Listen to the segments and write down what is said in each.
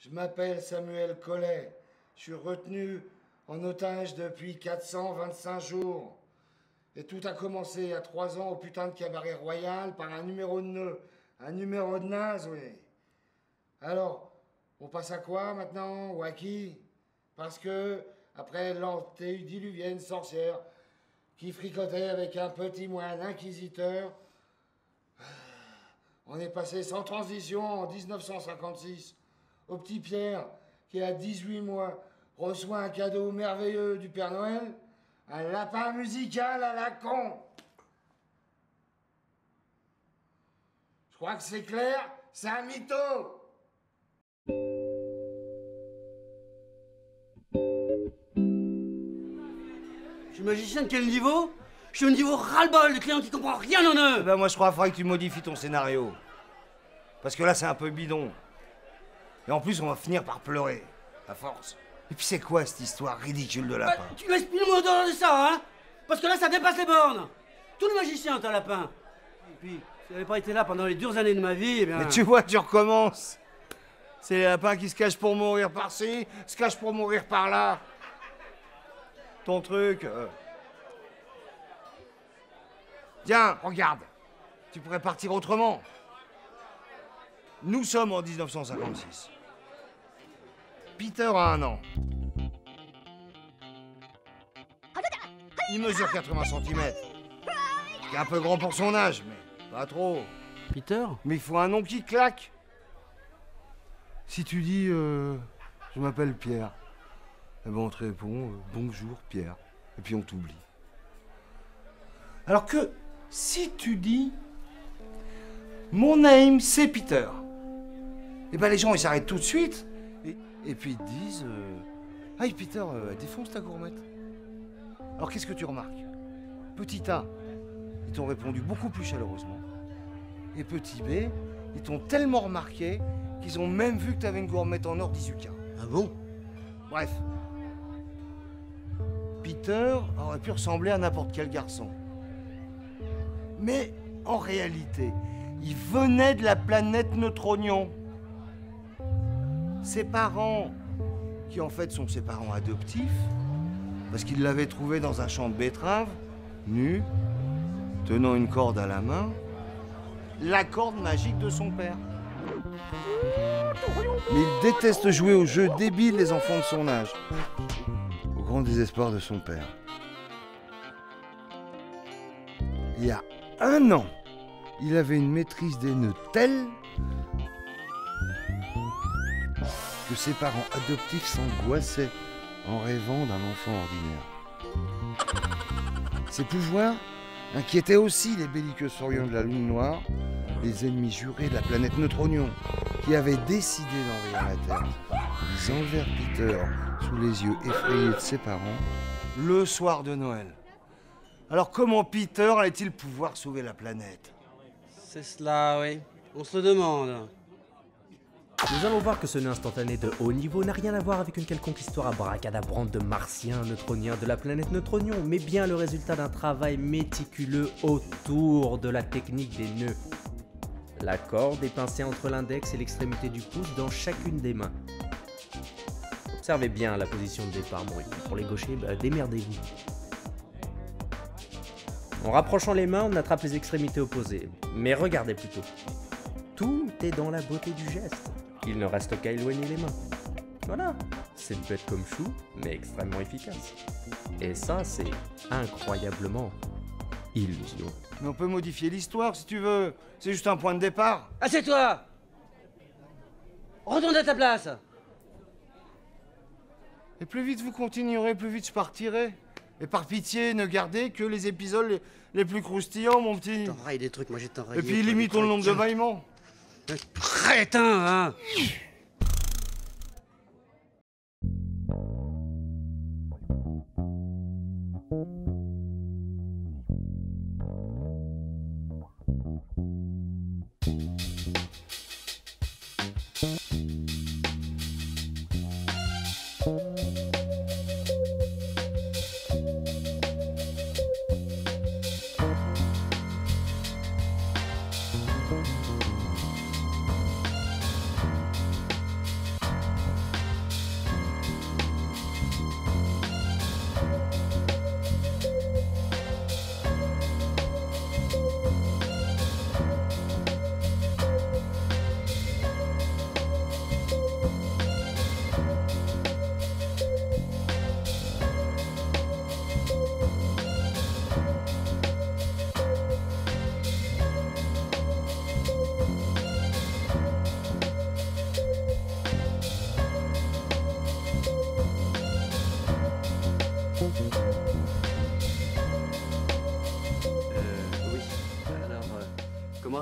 Je m'appelle Samuel Collet. Je suis retenu en otage depuis 425 jours. Et tout a commencé il y a 3 ans au putain de cabaret royal par un numéro de nœud. Un numéro de naze, oui. Alors, on passe à quoi maintenant? Ou à qui? Parce que, après l'antédiluvienne sorcière qui fricotait avec un petit moine inquisiteur, on est passé sans transition en 1956 au petit Pierre qui a 18 mois reçoit un cadeau merveilleux du Père Noël, un lapin musical à la con. Je crois que c'est clair, c'est un mytho. Je suis magicien de quel niveau? Je suis au niveau ras-le-bol, le client qui comprend rien en eux. Ben moi je crois qu'il faudrait que tu modifies ton scénario. Parce que là c'est un peu bidon. Et en plus on va finir par pleurer, à force. Et puis c'est quoi cette histoire ridicule de lapin? Tu laisses plus le mot d'ordre de ça, hein? Parce que là ça dépasse les bornes. Tout le magicien est un lapin. Et puis, si j'avais pas été là pendant les dures années de ma vie, eh bien... Mais tu vois, tu recommences. C'est les lapins qui se cachent pour mourir par-ci, se cachent pour mourir par-là. Ton truc... Tiens, regarde. Tu pourrais partir autrement. Nous sommes en 1956. Peter a 1 an. Il mesure 80 cm. C'est un peu grand pour son âge, mais pas trop. Peter? Mais il faut un nom qui claque. Si tu dis je m'appelle Pierre, eh ben on te répond bonjour Pierre, et puis on t'oublie. Alors que si tu dis mon name c'est Peter, et ben les gens ils s'arrêtent tout de suite et puis ils te disent hey Peter, défonce ta gourmette. Alors qu'est-ce que tu remarques? Petit A, ils t'ont répondu beaucoup plus chaleureusement. Et petit B, ils t'ont tellement remarqué qu'ils ont même vu que t'avais une gourmette en or 18K. Ah bon? Bref. Peter aurait pu ressembler à n'importe quel garçon. Mais en réalité, il venait de la planète Neutronion. Ses parents, qui en fait sont ses parents adoptifs, parce qu'il l'avait trouvé dans un champ de betteraves, nu, tenant une corde à la main, la corde magique de son père. Mais il déteste jouer aux jeux débiles des enfants de son âge, au grand désespoir de son père. Il y a 1 an, il avait une maîtrise des nœuds telle que ses parents adoptifs s'angoissaient en rêvant d'un enfant ordinaire. Ses pouvoirs inquiétaient aussi les belliqueux sauriens de la Lune Noire, les ennemis jurés de la planète Neutronion, qui avaient décidé d'envahir la Terre. Ils enlevèrent Peter sous les yeux effrayés de ses parents le soir de Noël. Alors comment Peter allait-il pouvoir sauver la planète? C'est cela, oui. On se le demande. Nous allons voir que ce nœud instantané de haut niveau n'a rien à voir avec une quelconque histoire abracadabrante de martiens neutroniens de la planète Neutronion, mais bien le résultat d'un travail méticuleux autour de la technique des nœuds. La corde est pincée entre l'index et l'extrémité du pouce dans chacune des mains. Observez bien la position de départ, bon, et puis pour les gauchers, démerdez-vous. En rapprochant les mains, on attrape les extrémités opposées, mais regardez plutôt. Tout est dans la beauté du geste. Il ne reste qu'à éloigner les mains. Voilà, c'est bête comme chou, mais extrêmement efficace. Et ça, c'est incroyablement illusion. Mais on peut modifier l'histoire si tu veux. C'est juste un point de départ. Assieds-toi! Retourne à ta place! Et plus vite vous continuerez, plus vite je partirai. Et par pitié, ne gardez que les épisodes les plus croustillants, mon petit. T'enrailles des trucs, moi j'ai t'enraillé. Et puis limitons le nombre de bâillements. Crétin, hein!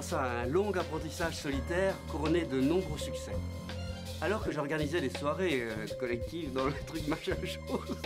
commença un long apprentissage solitaire couronné de nombreux succès. Alors que j'organisais des soirées collectives dans le truc machin chose.